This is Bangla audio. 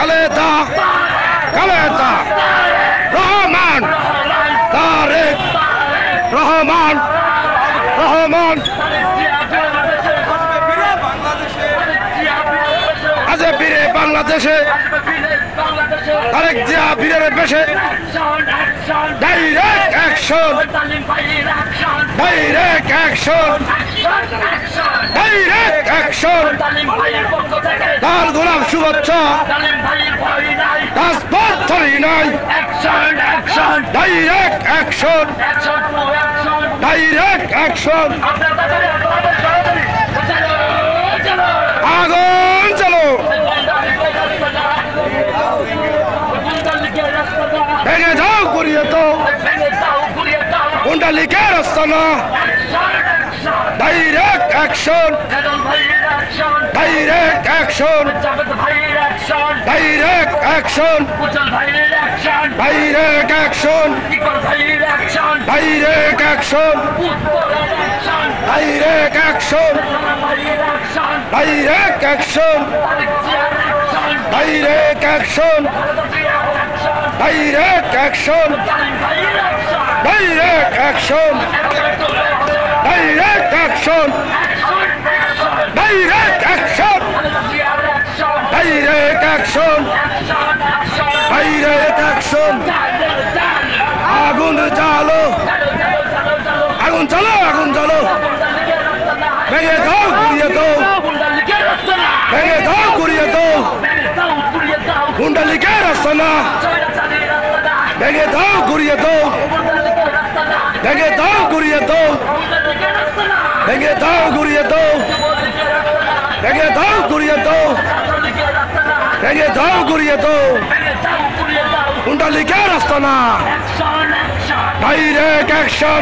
খালেদা খালেদা রহমান তারেক রহমান রহমান আজ ফিরে বাংলাদেশে তারেক জিয়া বীরের বেশে direct action direct action direct action লাল গোলাপ শুভেচ্ছা রাজপথ ধরি নাই ডাইরেক্ট অ্যাকশন ডাইরেক্ট অ্যাকশন আগুন চলো ভেঙে যাও করিয়ে তো কুণ্ডলিকের আস্তানা direct action direct action direct action direct action direct action direct action direct action direct action direct action direct action direct action direct action direct action direct action আগুন জ্বালো আগুন জ্বালো আগুন জ্বালো ভেঙে দাও গুড়িয়ে দাও ভেঙে দাও গুড়িয়ে দাও কুণ্ডলিকের আস্তানা ভেঙে দাও গুড়িয়ে দাও ভেঙে দাও গুড়িয়ে দাও ভেঙে দাও গুড়িয়ে দাও ভেঙে দাও গুড়িয়ে দাও ভেঙে দাও গুড়িয়ে দাও কুণ্ডলিকের আস্তানা ডাইরেক্ট অ্যাকশন